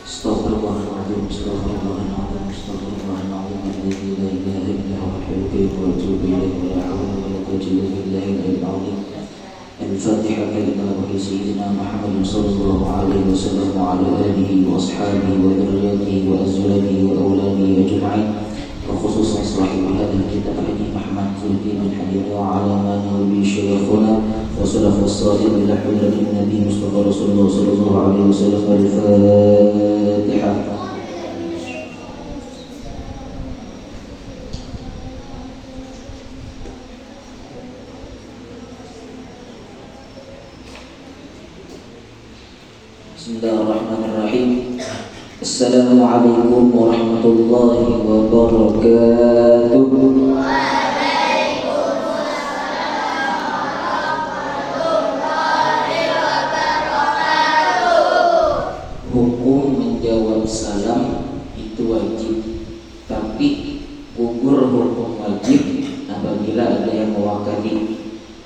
Astaghfirullahaladzim, astaghfirullahaladzim, astaghfirullahaladzim, alladzi la ilaha illa huwal hayyul qayyum wa atubu ilaihi wa la hawla wa la quwwata illa billahil azim. Al-Fatiha ila sayyidina Muhammad sallallahu alaihi wasallam wa ala alihi wa ashabihi wa dzurriyyatihi wa azwajihi wa auladihi ajma'in. Wa khususan sahib hadhihi kitab Haji Muhammad Zuhdi bin Hadir wa ala man nabi syayikhuna wa salafus salih ila hadratin Nabi Mustafa Rasulullah sallallahu alaihi wasallam. Al-Fatiha. Bismillahirrahmanirrahim. Assalamualaikum warahmatullahi wabarakatuh. Hukum menjawab salam itu wajib, tapi gugur hukum wajib apabila ada yang mewakili.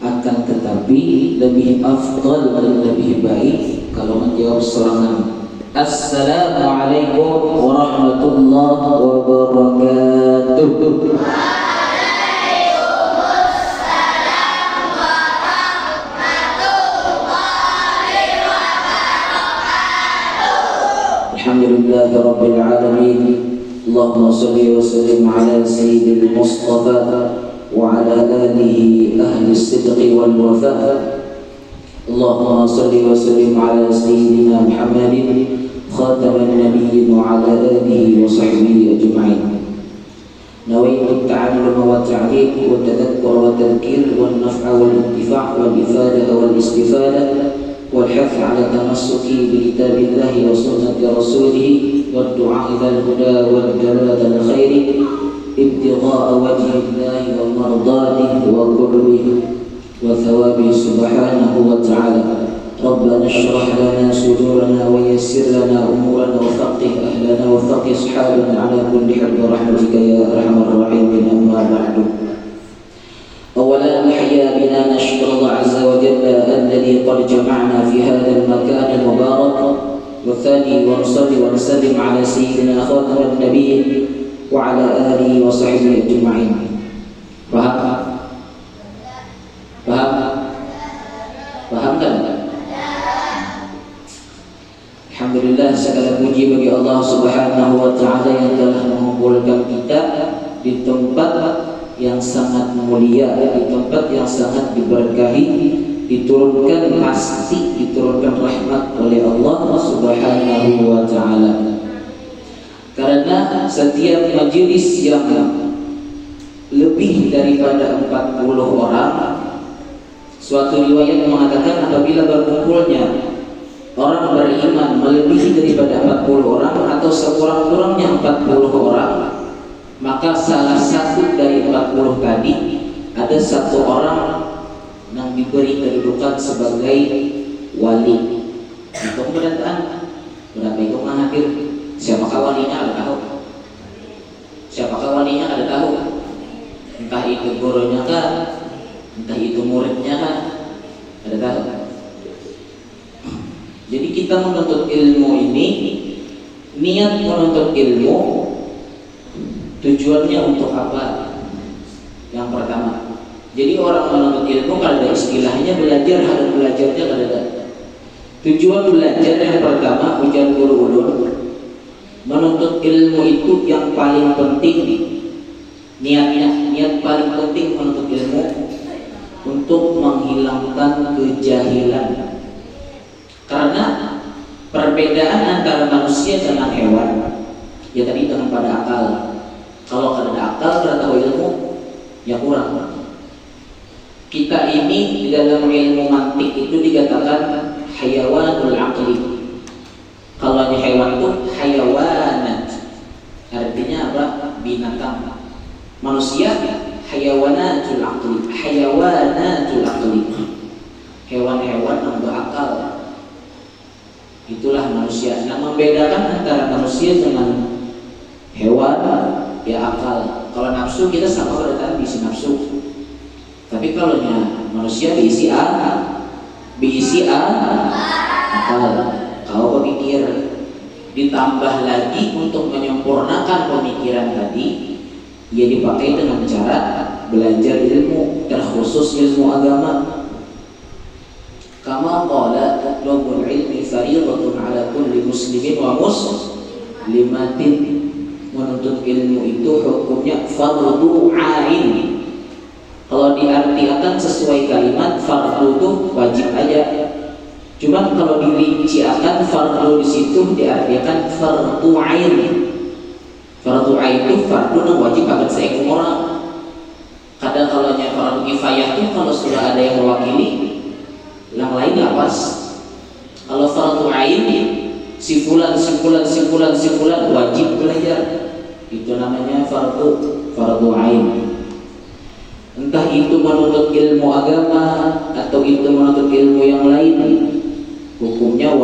Akan tetapi lebih afdal dan lebih baik kalau menjawab serangan. Assalamualaikum warahmatullahi wabarakatuh. Waalaikumsalam warahmatullahi wabarakatuh. Alhamdulillahi rabbil alamin. Allahumma salli wa sallim ala sayyidil Mustafa wa ala alihi ahli sidqi wal wafa. Allahumma salli wa sallim ala sayyidina Muhammadin khataman nabiyyin wa ala alihi wa sahbihi ajma'in. Nawaitu at-ta'allum wa at-ta'lim wa at-tadhakkur wa at-tadhkir wa an-naf'a wal intifa' wal ifada wal istifada wal hath 'ala tamassuki bi kitabillahi wa sunnati rasulih wa ad-du'a ila al-huda wal dalal al-khair ibtigha'a wajhillahi wa mardatihi wa qurbihi وثوابه سبحانه وتعالى. ربنا اشرح لنا صدورنا ويسر لنا أمورنا وفقه أهلنا وفقه أصحابنا على كل حال برحمتك يا أرحم الراحمين. أما بعد، أولا نحيا بنا نشكر الله عز وجل الذي قد جمعنا في هذا المكان المبارك، والثاني ونصلي ونسلم على سيدنا خاتم النبيين وعلى آله وصحبه أجمعين. Paham kan? Alhamdulillah, segala puji bagi Allah Subhanahu wa taala yang telah mengumpulkan kita di tempat yang sangat mulia, di tempat yang sangat diberkahi, diturunkan rahmat oleh Allah Subhanahu wa taala. Karena setiap majelis yang lebih daripada 40 orang, suatu riwayat mengatakan apabila berkumpulnya orang beriman melebihi daripada 40 orang atau sekurang-kurangnya 40 orang, maka salah satu dari 40 tadi ada satu orang yang diberi kedudukan sebagai wali. Itu kemudian berapa itu mengakhir? Siapakah walinya ada tahu? Siapakah walinya ada tahu? Entah itu gurunya kan, entah itu muridnya kan, ada tahu. Jadi kita menuntut ilmu ini, niat menuntut ilmu tujuannya untuk apa? Yang pertama, jadi orang menuntut ilmu kalau ada istilahnya belajar, harus belajarnya kan ada. Tujuan belajar yang pertama, ujar guru ulun, menuntut ilmu itu yang paling penting, niat paling penting menuntut ilmu untuk menghilangkan kejahilan. Karena perbedaan antara manusia dengan hewan, ya tadi dengan pada akal. Kalau ada akal berarti ilmu ya kurang. Kita ini di dalam ilmu mantik itu dikatakan hayawanul aqli. Kalau hanya hewan itu hayawanat, artinya apa? Binatang. Manusia hayawanatul aqli, hewan-hewan yang berakal. Itulah manusia. Nah, membedakan antara manusia dengan hewan ya akal. Kalau nafsu kita sama berarti diisi nafsu. Tapi kalau manusia diisi akal. Kau berpikir ditambah lagi untuk menyempurnakan pemikiran tadi, ia dipakai dengan cara belajar ilmu, terkhusus ilmu agama. Kama qala talabul ilmi fariidatun ala kulli muslimin wa muslimatin. Menuntut ilmu itu hukumnya fardu ain. Kalau diartikan sesuai kalimat, fardu itu wajib aja. Cuman kalau dirinciakan fardu di situ diartikan fardu ain. Fardu ain itu fardu yang wajib akan seekor orang. Kadang kalau fardu kifayah itu kalau sudah ada yang mewakili, yang lain nggak pas. Kalau fardu ain, si fulan wajib belajar. Itu namanya fardu ain. Entah itu menuntut ilmu agama atau itu menuntut ilmu yang lain, hukumnya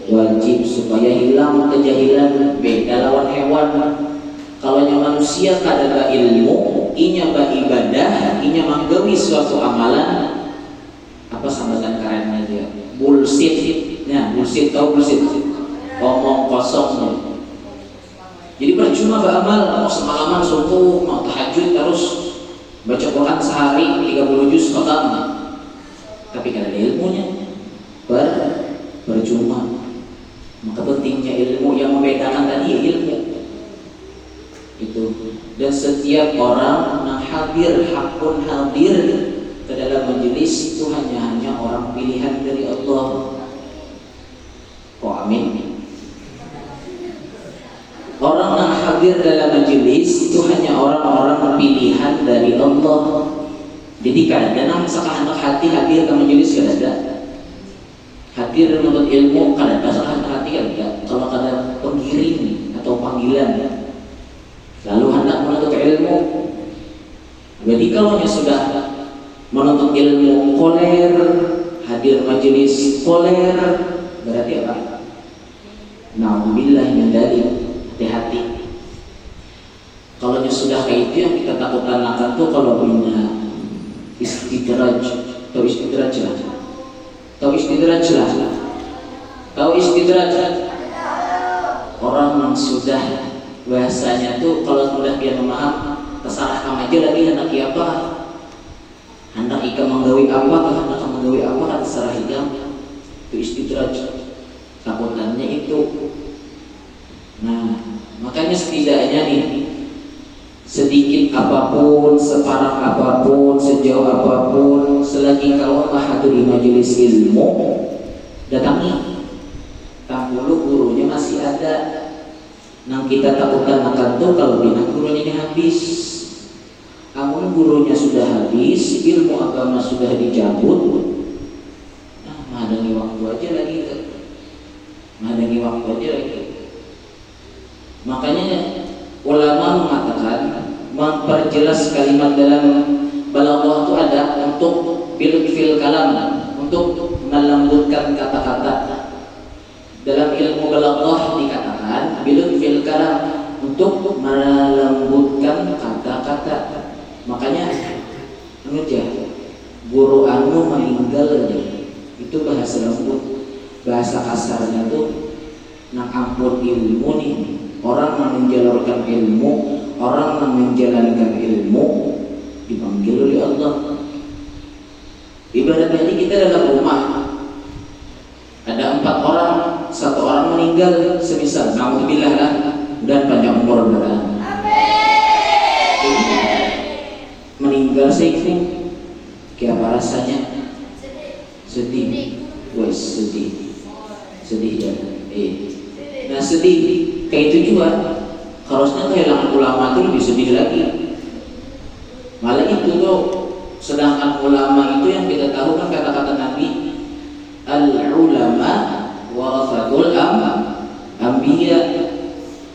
wajib supaya hilang kejahilan. Beda lawan hewan. Kalau manusia kada ilmu, inya beribadah, inya menggawi suatu amalan, apa sambatan kerennya dia? Bullshit. Nah, bullshit, tahu bullshit? Omong kosong. Jadi percuma beramal, mau semalaman subuh, mau tahajud terus baca Quran sehari 30 juz khotam, tapi kada ada ilmunya, percuma. Maka pentingnya ilmu, yang membedakan tadi ya ilmu itu. Dan setiap orang yang hadir, hakun hadir ke dalam majelis itu hanya orang pilihan dari Allah. Oh amin. Orang yang hadir dalam majelis itu hanya orang-orang pilihan dari Allah. Jadi kadang-kadang sekehendak hati hadir ke majelis kada ada. Hadir menuntut ilmu kada ada sekehendak hati kada. Kalau kada penggiring atau panggilan, lalu hendak menuntut ilmu. Jadi kalau sudah menuntut ilmu koler, hadir majelis koler, berarti apa? Na'udzubillah min dzalik. Hati-hati. Kalau sudah kayak itu, yang kita takutkan akan tuh kalau punya istidraj. Tahu istidraj lah? Tahu istidraj? Orang yang sudah bahasanya tuh kalau sudah dia memaham, terserah kamu aja lagi hendak apa, hendak ika menggawi apa, hendak menggawi apa, terserah ikam. Itu istidraj. Takutannya itu. Nah, makanya setidaknya nih, sedikit apapun, separah apapun, sejauh apapun, selagi kau menghadiri majelis ilmu, datangi. Dahulu gurunya masih ada. Nang kita takutkan akan tuh kalau bina gurunya ini habis. Namun gurunya sudah habis, ilmu agama sudah dicabut. Nah, menghadiri waktu aja lagi. Makanya ulama mengatakan, memperjelas kalimat dalam balaghah itu ada untuk fil kalam, untuk melembutkan kata-kata. Dalam ilmu balaghah dikatakan fil kalam, untuk melembutkan kata-kata. Makanya guru anu meninggal aja itu bahasa lembut. Bahasa kasarnya tuh nak ampun ilmu nih. Orang yang menjalankan ilmu, orang yang menjalankan ilmu dipanggil oleh Allah. Ibaratnya kita dalam rumah ada 4 orang, 1 orang meninggal, semisal naudzubillah lah, dan panjang umur berada. Meninggal seikhlas, kayak apa rasanya? Sedih, sedih ya. Nah sedih kayak itu juga, harusnya kehilangan ulama itu lebih sedih lagi. Malah itu tuh, sedangkan ulama itu yang kita tahu kan kata-kata Nabi, al-ulama warasatul anbiya.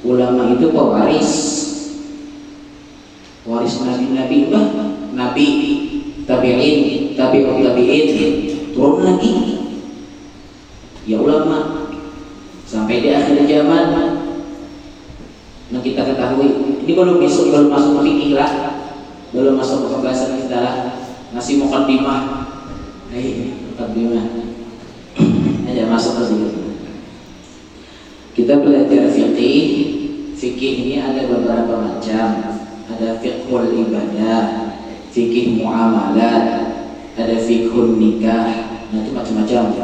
Ulama itu pewaris, waris nabi-nabi, nabi, tabi'in, tabi'ut tabi'in, turun lagi ya ulama sampai di akhir zaman. Nah kita ketahui ini belum masuk fikih lah, belum masuk ke pembahasan kita lah, masih muqaddimah. Muqaddimah aja masuk ke situ. Kita belajar fikih. Fikih ini ada beberapa macam. Ada fiqhul ibadah, fikih muamalat, ada fiqhul nikah. Nah itu macam-macam.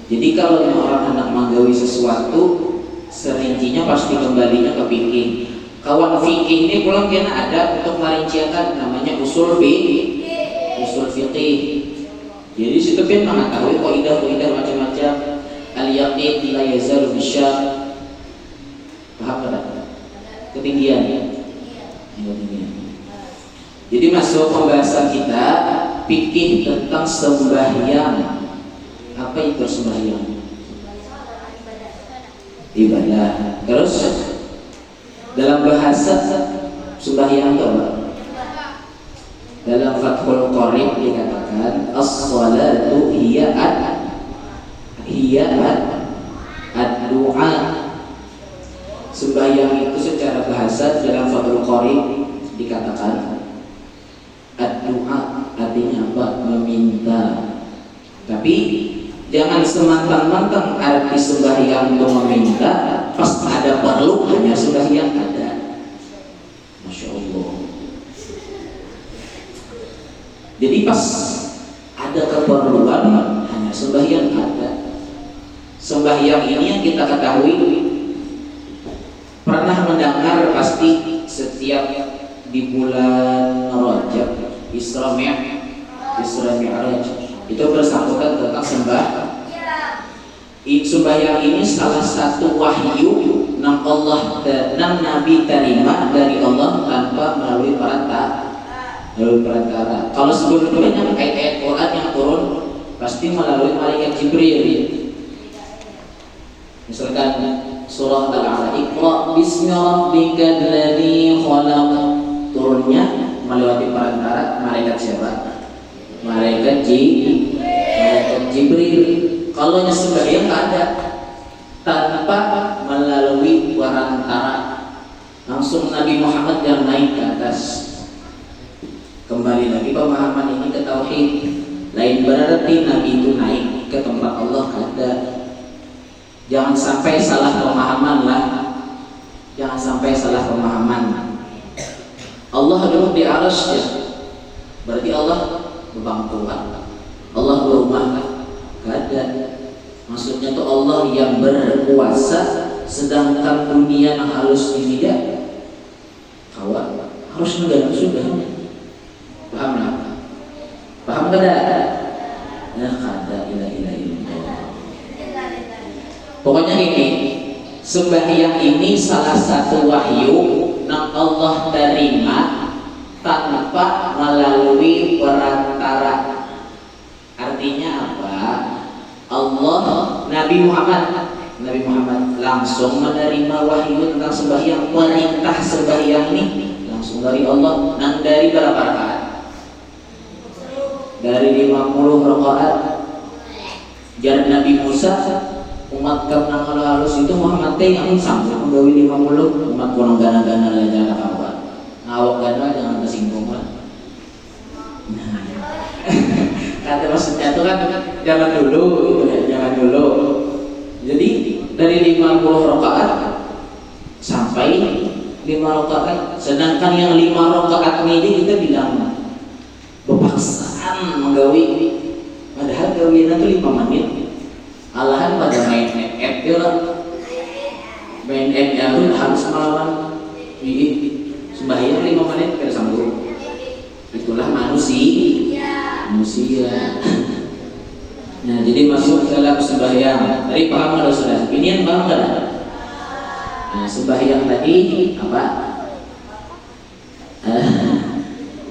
Jadi kalau orang hendak menggawi sesuatu, serincinya pasti kembalinya ke fikih. Kawan fikih ini pulang kena ada untuk merincikan namanya usul fikih. Usul fikih. Jadi situ kan mengetahui kaidah-kaidah macam-macam. Al-yaqin la yazalu bisyak. Paham tak? Ketinggian. Jadi masuk pembahasan kita fikih tentang sembahyang. Apa itu sembahyang? Ibadah. Terus dalam bahasa sembahyang itu apa? Dalam Fathul Qorib dikatakan as-salatu hiya ad-du'a. Sembahyang itu secara bahasa dalam Fathul Qorib dikatakan ad-du'a, artinya apa? Meminta. Tapi jangan semantang-mantang arti sembahyang untuk meminta. Pas ada perlu hanya sembahyang ada. Masya Allah. Jadi pas ada keperluan hanya sembahyang ada. Sembahyang ini yang kita ketahui pernah mendengar pasti setiap di bulan Rajab Isra Mi'raj itu bersangkutan tentang sembahyang ini salah satu wahyu nang Nabi terima dari Allah tanpa melalui perantara. Kalau sebelumnya ayat-ayat Quran yang turun pasti melalui malaikat Jibril. Misalkan surah Al-A'la, Iqra bismi rabbikal ladzi khalaq, turunnya melewati perantara malaikat siapa? Malaikat Jibril. Kalau sembahyang ada tanpa melalui perantara, langsung Nabi Muhammad yang naik ke atas. Kembali lagi pemahaman ini ke tauhid. Lain berarti Nabi itu naik ke tempat Allah ada. Jangan sampai salah pemahaman lah. Jangan sampai salah pemahaman. Allah duduk di arsy ya. Berarti Allah berbangkuan. Allah berumah ada. Maksudnya itu Allah yang berkuasa, sedangkan dunia yang harus dilihat kawan harus negara sudah. Paham lah? Paham tidak? Ya kada ilah. Pokoknya ini sembahyang ini salah satu wahyu yang Allah terima tanpa melalui perantara. Artinya apa? Allah Nabi Muhammad langsung menerima wahyu tentang sembahyang, perintah sembahyang ini langsung dari Allah. Dan dari berapa rakaat? Dari 50 rakaat. Jar Nabi Musa umat karena kalau halus itu Muhammad yang sanggup menggawi 50 umat kurang gana-gana lah jangan kawan ngawak gana jangan tersinggung lah. Kata maksudnya itu kan jangan dulu gitu ya, jangan dulu. Jadi dari 50 rakaat sampai 5 rakaat, sedangkan yang 5 rakaat ini kita bilang berpaksaan menggawi, padahal gawian itu 5 menit. Alahan pada main app dia lah, main app itu harus melawan sembahyang 5 menit kira sambung. Itulah manusia. Nah jadi masuk dalam sembahyang. Tadi paham kalau sudah? Ini yang paham kan? Nah sembahyang tadi apa?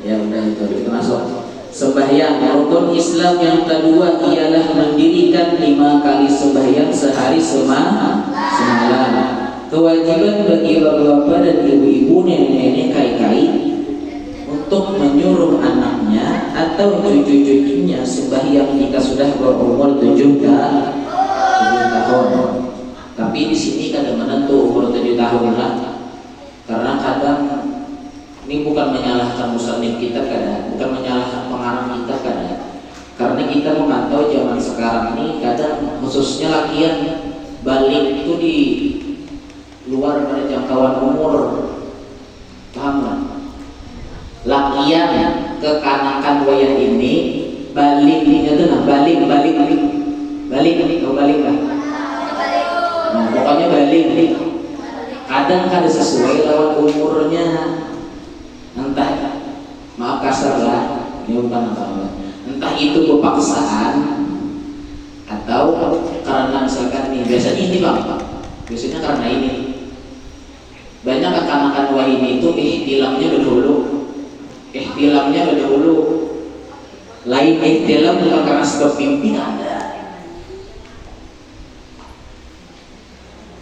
Ya udah itu kita masuk. Sembahyang rukun Islam yang kedua ialah mendirikan 5 kali sembahyang sehari semalam. Kewajiban bagi bapak-bapak dan ibu-ibu, nenek-nenek, kai-kai untuk menyuruh anaknya atau cucu-cucunya sembahyang jika sudah berumur 7 tahun. Tapi di sini kadang menentu umur 7 tahun lah, karena kadang ini bukan menyalahkan musannif kita kadang, bukan menyalahkan pengarang kita kadang, karena kita memantau zaman sekarang ini kadang khususnya lakian balik itu luar pada jangkauan umur, paham nggak? Lakian kekanakan wayah ini baliknya tuh balik tahu balik lah. Nah, pokoknya balik. Kadang sesuai lawan umurnya, entah maaf kasar lah, ini bukan apa-apa. Entah itu kepaksaan atau karena misalkan nih biasanya ini bang, biasanya karena ini banyak kekanakan wayah ini itu ihtilamnya dahulu, lain ihtilam bukan karena sebab mimpi ada.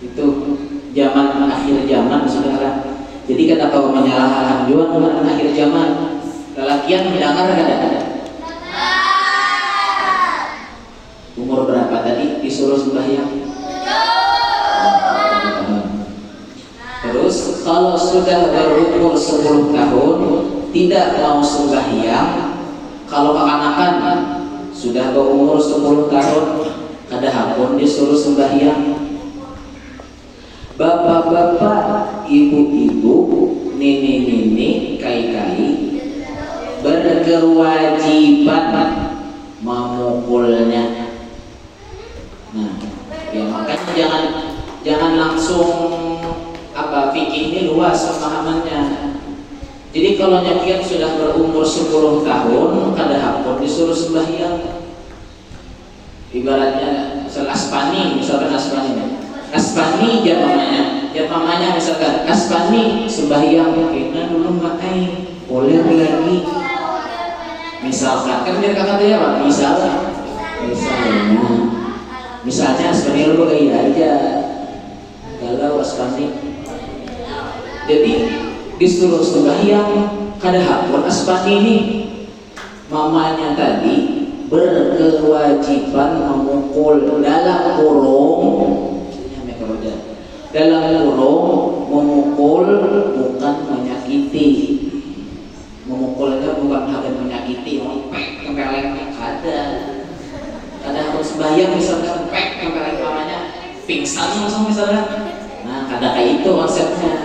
Itu zaman akhir zaman saudara. Jadi kata kau menyalahkan jual zaman akhir zaman. Lelakian mendengar ada. Umur berapa tadi disuruh sembahyang? Terus kalau sudah berumur 10 tahun tidak mau sembahyang, kalau kekanakan sudah berumur 10 tahun kadang pun disuruh sembahyang. Bapak-bapak, ibu-ibu, nenek-nenek, kai-kai berkewajiban memukulnya. Nah, ya makanya jangan langsung fikih ini luas pemahamannya. Jadi kalau nyakian sudah berumur 10 tahun kadang pun disuruh sembahyang. Ibaratnya misalkan Aspani jamamanya misalkan Aspani sembahyang kena dulu makai boleh lagi misalkan kan biar kakak dia apa misalnya Aspani lu gaya aja galau Aspani jadi disuruh sembahyang kadang pun Aspani ini mamanya tadi berkewajiban memukul dalam kurung memukul bukan menyakiti. Memukulnya bukan hal yang menyakiti, kempeleng ada harus sembahyang misalkan kempeleng namanya pingsan langsung misalkan. Nah kadang kayak itu konsepnya.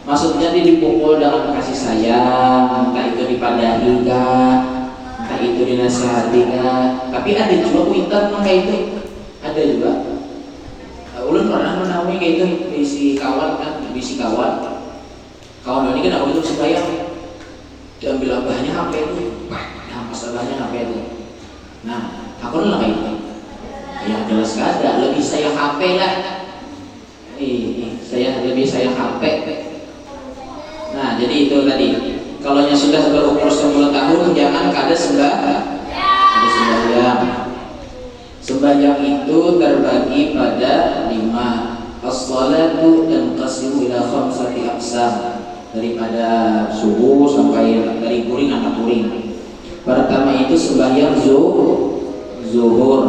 Maksudnya dia dipukul dengan kasih sayang, entah itu dipadahi kah, entah itu dinasihati kah. Tapi ada juga kuitan kayak itu, ada juga. Ulun pernah menaungi kayak itu bisi kawan ini kan aku itu sembahyang diambil abahnya HP itu, pas abahnya HP itu. Nah aku lah kayak itu, ya jelas gak ada, lebih sayang HP lah. Saya lebih sayang HP. Nah jadi itu tadi, kalau yang sudah berumur 10 tahun jangan kada sembahyang. Sembahyang itu terbagi pada 5. As-salatu tanqasimu ila 5 aqsam, daripada subuh sampai dari kuring anak kuring. Pertama itu sembahyang zuhur.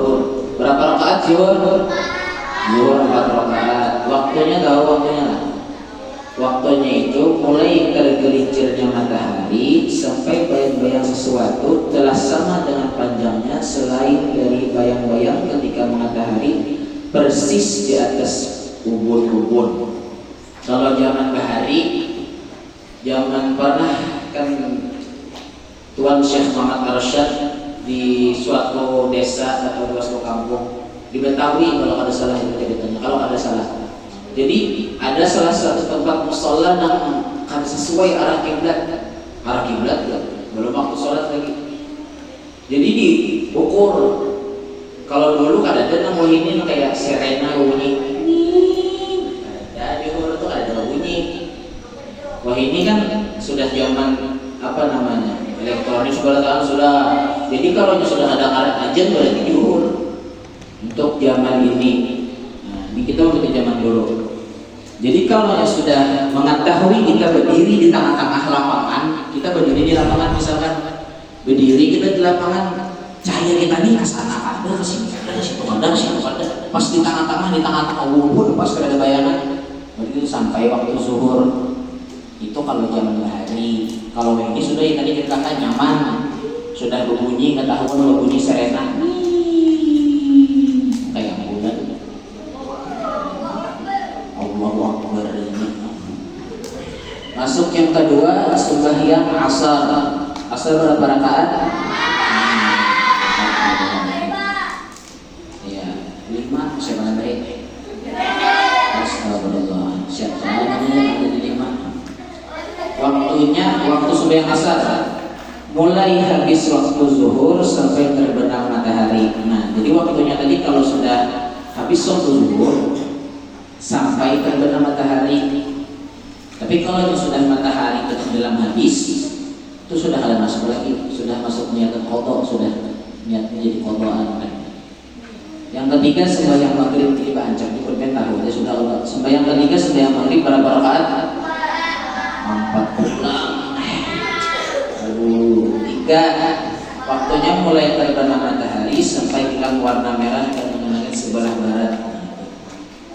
Berapa rakaat zuhur? Zuhur 4 rakaat. Waktunya tahu waktunya lah. Waktunya itu mulai tergelincirnya matahari sampai bayang-bayang sesuatu telah sama dengan panjangnya selain dari bayang-bayang ketika matahari persis di atas ubun-ubun. Kalau zaman bahari, zaman pernah kan Tuan Syekh Muhammad Arsyad di suatu desa atau di suatu kampung di Betawi kalau ada salah itu ceritanya, kalau ada salah. Jadi ada salah satu tempat mushola yang kan sesuai arah kiblat belum waktu sholat lagi. Jadi diukur. Kalau dulu kan ada yang ini kayak sirena bunyi, ada di hulu tuh ada bunyi. Wah ini kan sudah zaman elektronik segala tahun sudah. Jadi kalau sudah ada alat ajan berarti diukur untuk zaman ini. Ini kita untuk zaman dulu. Jadi kalau yang sudah mengetahui kita berdiri di tengah-tengah lapangan, kita berdiri di lapangan misalkan berdiri kita di lapangan, cahaya kita nih ke sana ada, ke sini ada, ke situ ada, ke situ ada. Pas di tengah-tengah wubun, pas ada bayangan. Begitu sampai waktu zuhur. Itu kalau zaman bahari. Kalau ini sudah yang tadi kita katakan nyaman, sudah berbunyi, ketahuan berbunyi serena. Kayak bulan. Allahu Akbar. Masuk yang kedua, sembahyang asar. Asar berapa rakaat? Ya, 5. Siapa namanya? Astagfirullah. Siapa namanya ada di 5? Waktu sembahyang asar mulai habis waktu zuhur sampai terbenam matahari. Nah, jadi waktunya tadi kalau sudah habis waktu zuhur sampai terbenam matahari. Tapi kalau itu sudah matahari tetap dalam habis, itu sudah kalian masuk lagi, sudah masuk niatan qadha, sudah niatnya jadi qadhaan. Yang ketiga sembahyang maghrib, ini Pak Ancam ikut tahu ya sudah Allah. Sembahyang ketiga sembahyang maghrib berapa rakaat? 3. Waktunya mulai terbenam matahari sampai hilang warna merah dan mengenai sebelah barat.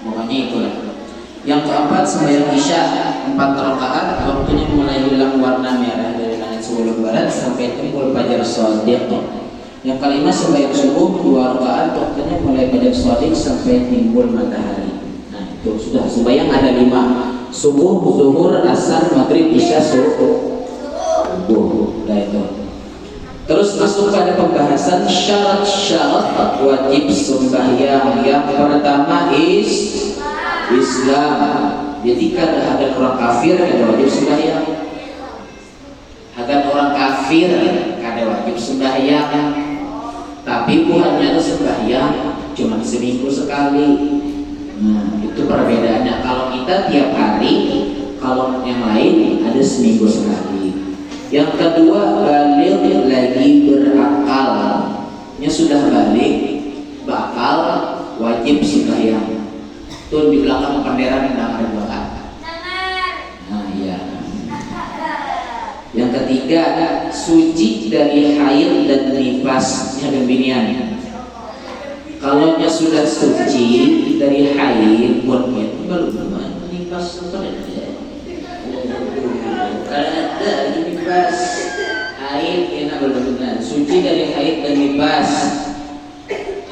Pokoknya itulah. Yang keempat sembahyang isya 4 rakaat, waktunya mulai hilang warna merah dari langit sebelah barat sampai timbul fajar shadiq. Yang kelima sembahyang subuh 2 rakaat, waktunya mulai fajar shadiq sampai timbul matahari. Nah itu sudah sembahyang ada 5: subuh, zuhur, asar, maghrib, isya, subuh. Nah itu. Terus masuk pada pembahasan syarat-syarat wajib sembahyang. Yang pertama Islam. Jadi kada ada orang kafir kada wajib sembahyang. Ada orang kafir kada wajib sembahyang. Tapi bukannya sembahyang cuma seminggu sekali. Nah, itu perbedaannya. Kalau kita tiap hari, kalau yang lain ada seminggu sekali. Yang kedua, balik lagi berakal. Nya sudah balik, bakal wajib sembahyang. Tuh di belakang panderan yang ada 2 kata. Nah iya. Yang ketiga, suci dari haid dan nifasnya pembinian. Kalau nya sudah suci dari haid, buat baru nifas apa ada? Karena ada nifas haid yang benar-benar suci dari haid dan nifas.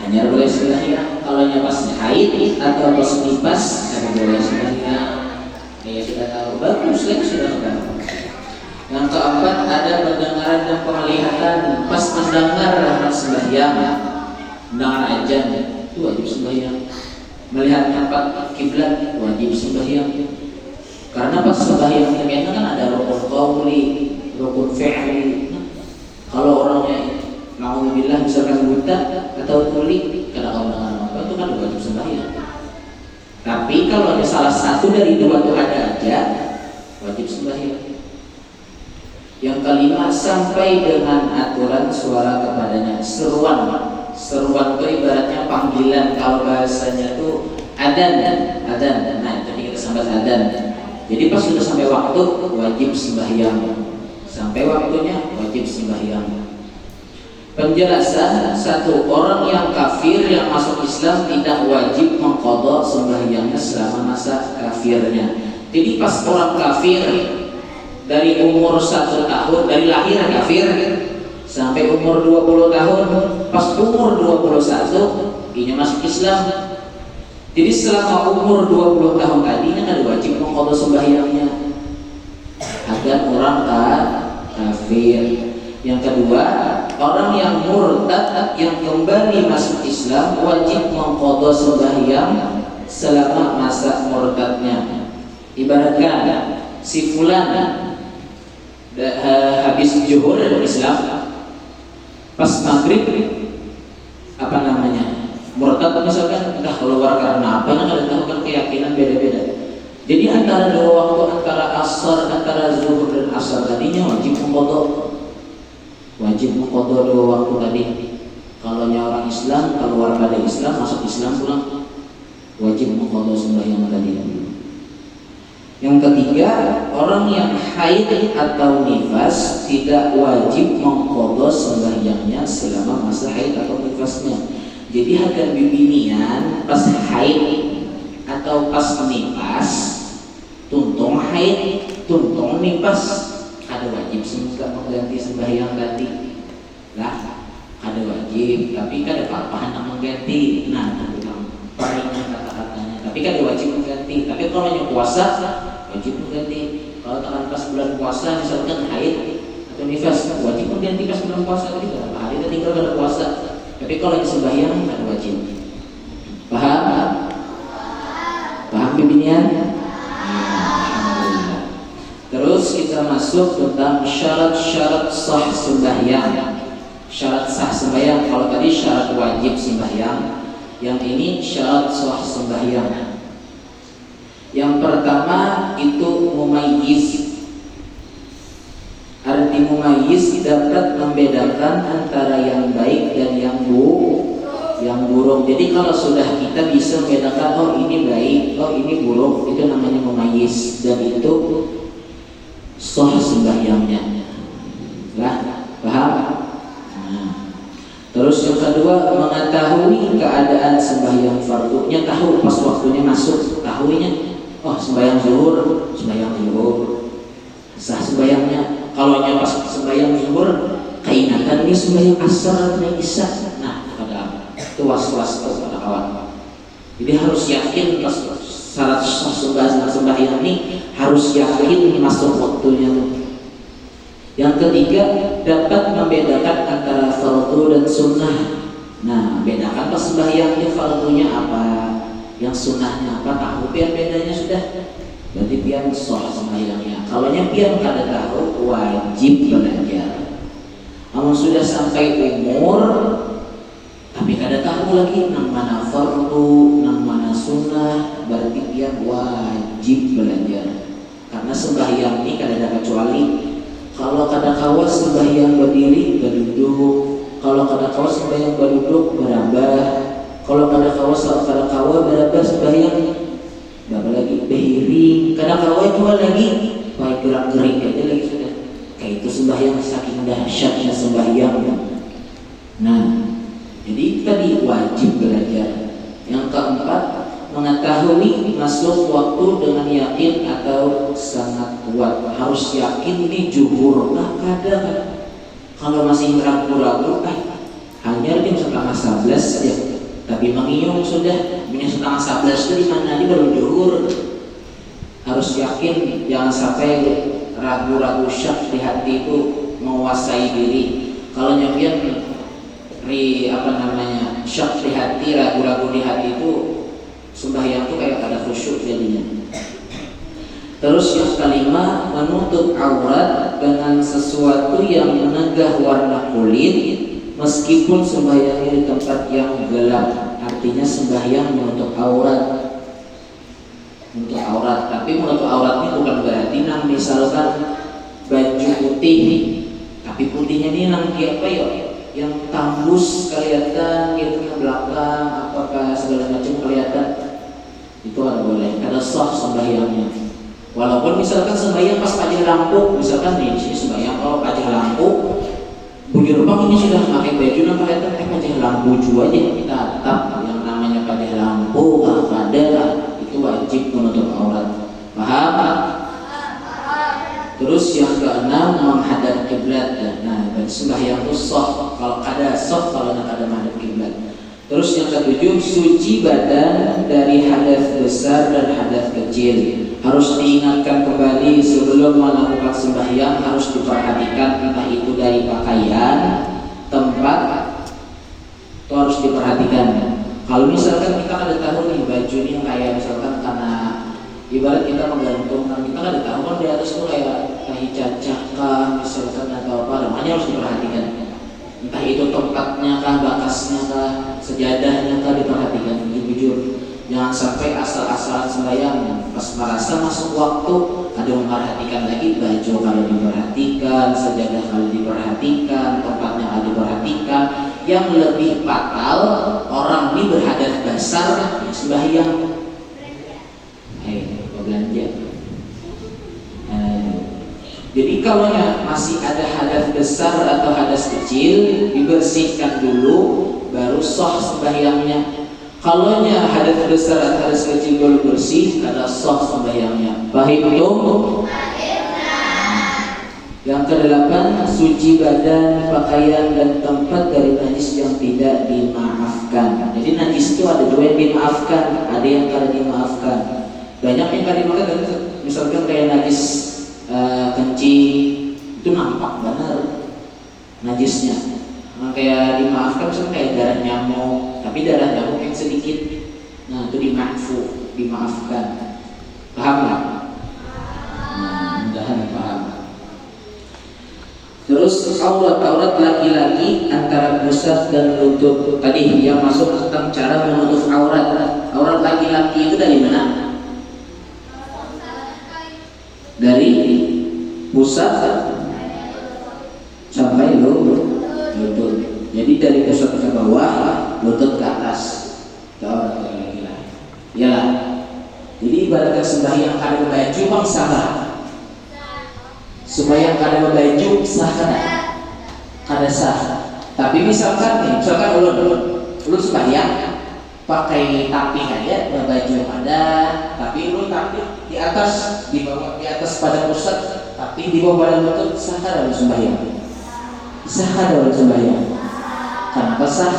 Hanya boleh sembahyang kalau pas haid atau pas nifas hanya boleh sembahyang. Ya sudah tahu, bagus lagi sudah tahu. Yang keempat ada pendengaran dan penglihatan. Pas mendengar anak sembahyang, mendengar azan itu wajib sembahyang. Melihat tempat kiblat wajib sembahyang. Karena pas sembahyang ternyata kan ada rukun qauli, rukun fi'li. Kalau orangnya alhamdulillah misalkan buta atau tuli karena kalau dengan apa itu kan wajib sembahyang. Tapi kalau ada salah satu dari 2 itu ada aja wajib sembahyang. Yang kelima sampai dengan aturan suara kepadanya, seruan. Seruan itu ibaratnya panggilan, kalau bahasanya itu adzan. Nah, jadi kita sampai adzan. Jadi pas sudah sampai waktu wajib sembahyang. Sampai waktunya wajib sembahyang. Penjelasan, satu orang yang kafir yang masuk Islam tidak wajib mengqadha sembahyangnya selama masa kafirnya. Jadi pas orang kafir dari umur 1 tahun, dari lahir kafir sampai umur 20 tahun, pas umur 21 ini masuk Islam. Jadi selama umur 20 tahun tadi kan ada wajib mengqadha sembahyangnya agar orang kafir. Yang kedua, orang yang murtad yang kembali masuk Islam wajib mengqadha sembahyang selama masa murtadnya. Ibaratkan si fulan habis zuhur dari Islam, pas maghrib apa namanya murtad misalkan, dah keluar karena apa? Kan ada tahu kan keyakinan beda-beda. Jadi antara 2 waktu, antara asar, antara zuhur dan asar tadinya wajib mengqadha. Wajib mengqadha 2 waktu tadi. Kalau orang Islam keluar pada Islam, masuk Islam pulang, wajib mengqadha sembahyang tadi. Yang ketiga, orang yang haid atau nifas tidak wajib mengqadha sembahyangnya selama masa haid atau nifasnya. Jadi agar bibinian pas haid atau pas nifas, tuntung haid, tuntung nifas, ada wajib semoga mengganti sembahyang tadi lah, ada wajib, tapi kada apa-apa hendak mengganti. Nah, paringnya kata-katanya, tapi kada wajib mengganti. Tapi kalau yang puasa wajib mengganti. Kalau tekan pas bulan puasa misalkan haid atau nifas, wajib mengganti pas bulan puasa itu berapa hari kita tinggal pada puasa. Tapi kalau lagi sembahyang ada wajib. Paham? Paham bimbingan? Alhamdulillah. Terus kita masuk tentang syarat-syarat sah sembahyang. Syarat sah sembahyang. Kalau tadi syarat wajib sembahyang, yang ini syarat sah sembahyang. Yang pertama itu mumayyiz. Arti mumayyiz dapat membedakan antara yang baik dan yang buruk. Jadi kalau sudah kita bisa membedakan, oh ini baik, oh ini buruk, itu namanya mumayyiz, dan itu sah sembahyangnya. Lah, paham? Terus yang kedua, mengetahui keadaan sembahyang fardunya, tahu pas waktunya masuk, tahunya. Oh sembahyang zuhur, sah sembahyangnya. Kalau pas sembahyang zuhur, kainatan ini sembahyang asar atau isya. Nah, pada itu was-was pada kawan. Jadi harus yakin pas syarat sah sembahyang ini harus yakin masuk waktunya. Yang ketiga, dapat membedakan antara fardu dan sunnah. Nah, bedakan pas sembahyangnya fardunya apa, yang sunnahnya apa, tahu biar bedanya sudah. Berarti pian sah sembahyangnya. Kalau pian kada tahu, wajib belajar. Kalau sudah sampai umur tapi kada tahu lagi nang mana fardu, nang mana sunnah, berarti pian wajib belajar. Karena sembahyang ini kada ada kecuali. Kalau kada kawas sembahyang berdiri, berduduk. Kalau kada kawas sembahyang berduduk, berabah. Kalau kada kawas berabah sembahyang, berapa lagi? Berdiri. Kada kawas dua lagi, baik gerak-gerik aja lagi sudah. Kayak itu sembahyang saking dahsyatnya sembahyang. Nah, jadi tadi wajib belajar. Yang keempat, mengetahui masuk waktu dengan yakin atau sangat kuat. Harus yakin di zuhur. Nah, kadang kalau masih ragu-ragu, hanya jam 10:11 ya. Tapi mengiung sudah punya 10:11 itu di mana aja baru zuhur. Harus yakin, jangan sampai ragu-ragu syak di hati itu menguasai diri. Kalau nyapian syak di hati, ragu-ragu di hati itu sembahyang itu kayak ada khusyuk jadinya. Terus yang kelima, menutup aurat dengan sesuatu yang menegah warna kulit meskipun sembahyangnya di tempat yang gelap. Artinya sembahyang menutup aurat. Tapi menutup aurat ini bukan berarti misalkan baju putih, tapi putihnya ini apa ya? Yang tembus kelihatan gitu ke belakang, apakah segala macam kelihatan, itu ada boleh, ada sah sembahyangnya. Walaupun misalkan sembahyang pas pajah lampu, misalkan di sini sembahyang kalau pajah lampu, bujur bang ini sudah pakai baju nampak pajah lampu juga aja, kita tetap yang namanya pajah lampu ada itu wajib menutup aurat. Paham? Terus yang keenam, menghadap kiblat. Nah, dan sembahyang itu sah kalau ada sah, kalau ada menghadap kiblat. Terus yang ketujuh, suci badan dari hadas besar dan hadas kecil. Harus diingatkan kembali sebelum melakukan sembahyang, harus diperhatikan entah itu dari pakaian, tempat, itu harus diperhatikan. Kalau misalkan kita ada tahu nih baju ini kayak misalkan karena ibarat kita menggantungkan, kita ada tahu kan di atas itu kayak tahi cacah kah misalkan atau apa, namanya harus diperhatikan. Entah itu tempatnya kah, bakasnya kah, sejadahnya kah, diperhatikan jujur. Jangan sampai asal-asalan sembahyang, pas merasa masuk waktu ada memperhatikan lagi, baju kalau diperhatikan, sejadah kalau diperhatikan, tempatnya kalau diperhatikan. Yang lebih fatal, orang ini berhadas besar sembahyang. Belanja. Jadi kalau masih ada hadas besar atau hadas kecil, dibersihkan dulu, baru sah sembahyangnya. Kalau hadas besar atau hadas kecil belum bersih, kada sah sembahyangnya. Paham tuh? Yang kedelapan, suci badan, pakaian dan tempat dari najis yang tidak dimaafkan. Jadi najis itu ada dua yang dimaafkan, ada yang kada dimaafkan. Banyak yang kada dimaafkan, misalkan kayak najis kencing itu nampak benar najisnya. Nah, kayak dimaafkan misalnya kayak darah nyamuk, tapi darah nyamuk yang sedikit, nah itu dimaafkan. Paham nggak? Mudah-mudahan paham. Terus aurat laki-laki antara pusat dan lutut. Tadi yang masuk tentang cara menutup aurat. Aurat laki-laki itu dari mana? Dari pusat sampai lutut. Jadi dari pusat ke bawah, lutut ke atas. Itu aurat laki-laki. Ya. Jadi ibaratkan sembahyang kada baju bang salah. Sembahyang kada baju sah kada sah. Tapi misalkan ulun sembahyang pakai taping aja, baju ada, tapi ulun taping di atas, di pada pusat, tapi di bawah badan lutut, sah kada ulun sembahyang? Sah kada ulun sembahyang? Kenapa sah?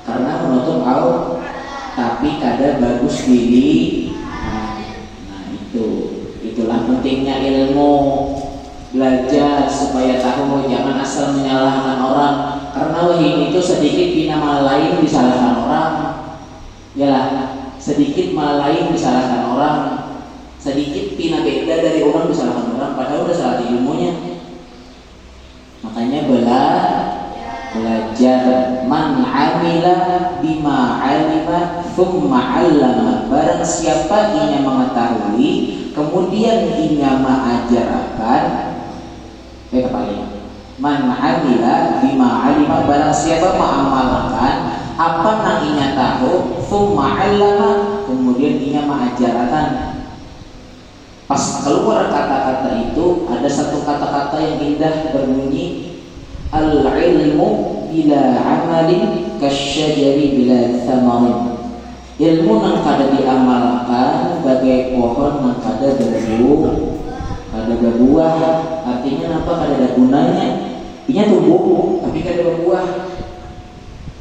Karena menutup aurat, tapi kada bagus diri. Nah itulah pentingnya ilmu. Belajar supaya tahu, jangan asal menyalahkan orang, karena wahim itu sedikit bina malah lain disalahkan orang. Yalah, sedikit malah lain disalahkan orang, sedikit bina beda dari orang disalahkan orang, padahal udah salah ilmunya. Makanya belajar. Man amila bima alima thumma 'allama. Barang siapa ia mengetahui kemudian ia mengajarkan. Man amila bima alima, barang siapa mengamalkan apa yang ia tahu, thumma 'allama, kemudian ia mengajarkan. Pas keluar kata-kata itu ada satu kata-kata yang indah berbunyi al-ilmu bila amalin kasyajari bila thamarin. Ilmu yang kada diamalkan bagai pohon yang kada berbuah. Artinya apa? Kada ada gunanya. Inya tumbuh tapi kada berbuah,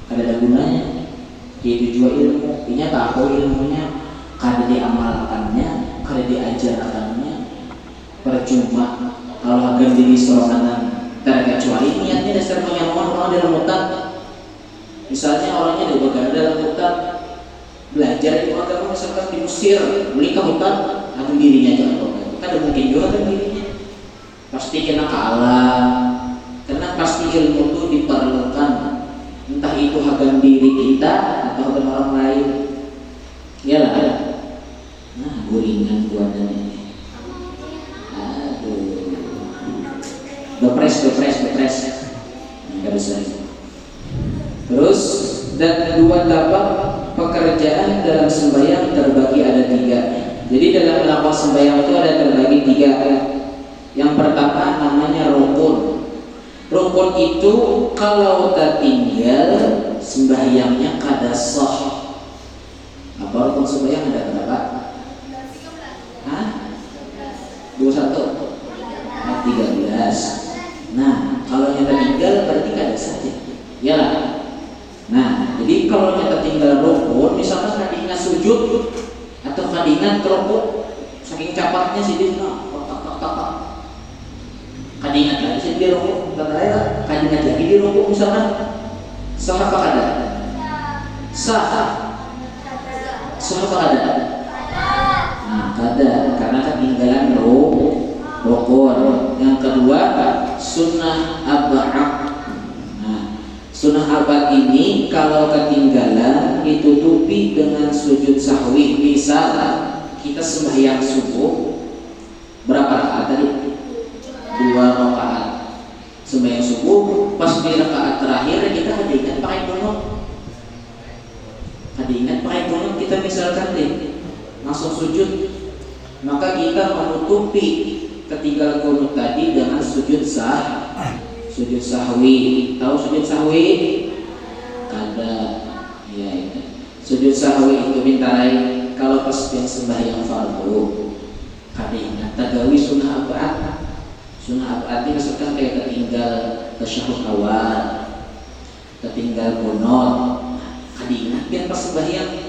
kada ada gunanya. Yaitu juga ilmu. Inya tahu ilmunya, kada diamalkannya, kada diajarkannya, percuma. Kalau akan diri seorang terkecuali niatnya dasar penyamaan orang dalam hutan. Misalnya orangnya di dalam hutan belajar ilmu agama, misalkan di Mesir, beli ke hutan, akan dirinya jangan ada mungkin juga kan dirinya pasti kena kalah, karena pasti ilmu itu diperlukan, entah itu hagan diri kita atau hagan orang lain. Iyalah. Nah, guringan buatannya. Depres. Enggak bisa. Terus dan dua tapak pekerjaan dalam sembahyang terbagi ada 3. Jadi dalam melakukan sembahyang itu ada terbagi 3. Yang pertama namanya rukun. Rukun itu kalau tertinggal sembahyangnya kada sah. Apa rukun sembahyang ada berapa? 13. Nah, kalau yang tertinggal berarti kada saja. Iyalah. Nah, jadi kalau yang tertinggal rukun, misalnya kadingan sujud atau kadingan rukuk, saking capatnya sih dia kadingan lagi sih dia rukuk, kadingan lagi dia rukuk misalnya. Sah apa kada? Sah apa kada? Nah, kada, karena ketinggalan rukun. Yang kedua sunnah ab'ad. Nah, sunnah ab'ad ini kalau ketinggalan ditutupi dengan sujud sahwi. Misal kita sembahyang subuh berapa rakaat tadi? 2 rakaat. Sembahyang subuh pas di rakaat terakhir kita kadingan pakai kunut. Kita misalkan langsung sujud, maka kita menutupi ketinggalan kunut tadi dengan sujud sahwi. Tahu sujud sahwi? Kada. Ya, itu. Sujud sahwi itu mintarai kalau pas yang sembahyang fardu. Kada ingat tagawi sunnah ab'ad. Sunnah ab'ad ini misalkan kayak ketinggal tasyahud awal, ketinggal kunut. Kada ingat pian pas sembahyang.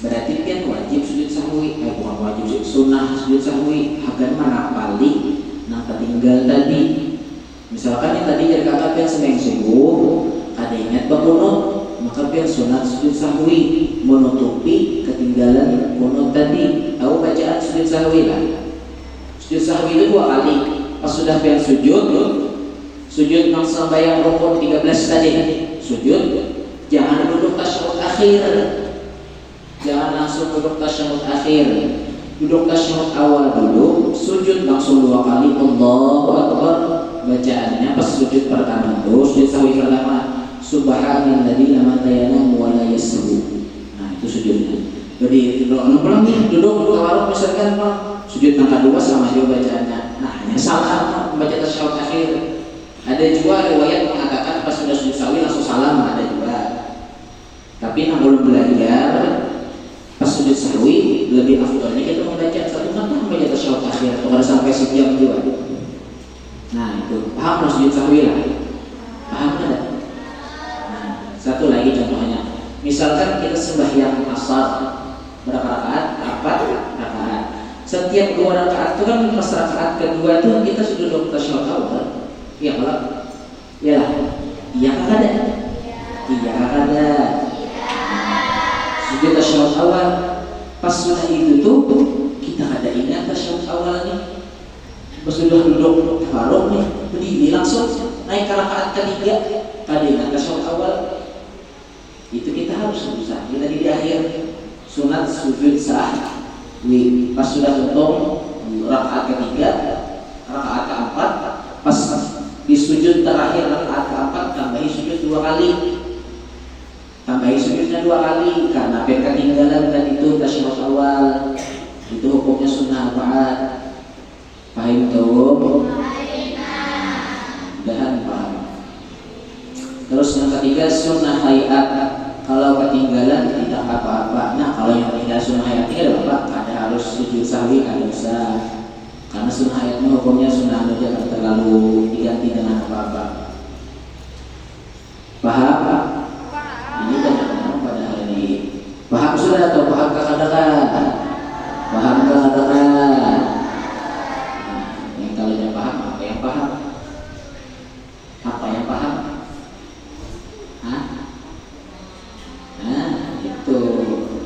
Berarti pian wajib sujud sahwi. Bukan wajib, sunnah sujud sahwi. Hagan manapali ketinggal tadi. Misalkan yang tadi jadi kakak pian semeng subuh, ada ingat bakunut, maka pian sunat sujud sahwi, menutupi ketinggalan kunut tadi. Tahu bacaan sujud sahwi lah. Sujud sahwi itu 2 kali. Pas sudah pian sujud nang sembahyang rukun 13 tadi, sujud, jangan duduk tasyahud akhir. Jangan langsung duduk tasyahud akhir. Duduk tasyahud awal dulu, sujud langsung 2 kali, Allahu Akbar. Bacaannya pas sujud pertama tuh, sujud sahwi pertama, subhanalladzi la yanamu wa la yasbu. Nah, itu sujudnya. Jadi duduk tawaruk misalkan sujud yang kedua sama juga bacaannya. Nah, hanya salah membaca tasyahud akhir. Ada juga riwayat mengatakan pas sudah sujud sahwi langsung salam, ada juga. Tapi yang belum belajar pas sujud sahwi lebih afdolnya kita membaca satu kata membaca tasyahud akhir atau sampai sejam juga. Nah, itu paham mas sujud sahwi lah. Paham tidak? Nah, satu lagi contohnya. Misalkan kita sembahyang asar berapa rakaat? 4 rakaat. Setiap 2 rakaat itu kan pas rakaat kedua itu kita sudah duduk tasyahud awal. Iya kalau? Iya lah. Iya kakak ada? Iya kakak ada. Sujud tasyahud awal. Pas sudah itu tuh kita ada ingat tasyahud awalnya. Pas sudah duduk tawaruk nih, berdiri langsung naik ke rakaat ketiga, tadi ingat tasyahud awal. Itu kita harus berusaha. Kita di akhir sunat sujud sahwi. Pas sudah tutup rakaat ketiga, rakaat keempat, pas di sujud terakhir rakaat keempat tambahi sujud 2 kali. Tambahi sujudnya 2 kali karena ketinggalan tadi itu tasyahud awal. Itu hukumnya sunnah ba'd. Paham tuh? Mudahan paham. Terus yang ketiga sunnah hayat. Kalau ketinggalan tidak apa-apa. Nah, kalau yang tidak sunnah hayat tidak apa-apa. Ada harus sujud sahwi kan bisa. Karena sunnah hayatnya hukumnya sunnah saja, tidak terlalu diganti dengan apa-apa. Paham? Ini banyak pada hari ini. Paham sudah atau paham kakak-kakak? Paham kakak-kakak? Kalau yang paham, apa yang paham? Apa yang paham? Hah? Nah, itu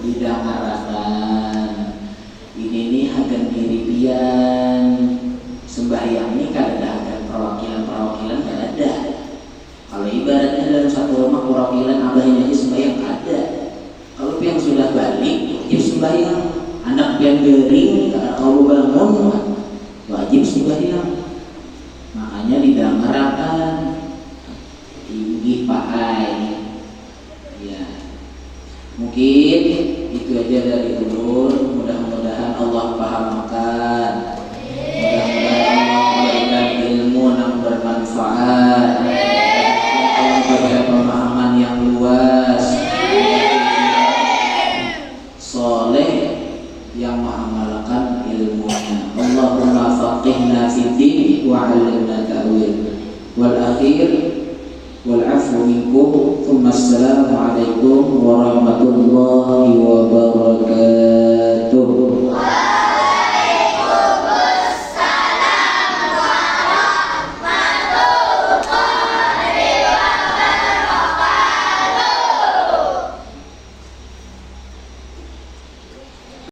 tidak harapan. Ini nih akan diripian sembahyang ini kan ada perwakilan kan ada. Kalau ibaratnya dalam satu rumah perwakilan abahnya aja sembahyang ada. Kalau yang sudah balik, wajib sembahyang. Anak yang gering, kalau bangun wajib sembahyang. Makanya didamarakan tinggi pakai. Ya, mungkin itu aja dari ulur. Mudah-mudahan Allah pahamkan. Mudah-mudahan Allah memberikan ilmu yang bermanfaat, memberikan pemahaman yang luas, soleh yang mengamalkan ilmunya. Allahumma faqihna fid din wa 'allimna ta'wil. Wal akhir wal 'afwu minkum. Assalamu alaikum warahmatullahi wabarakatuh.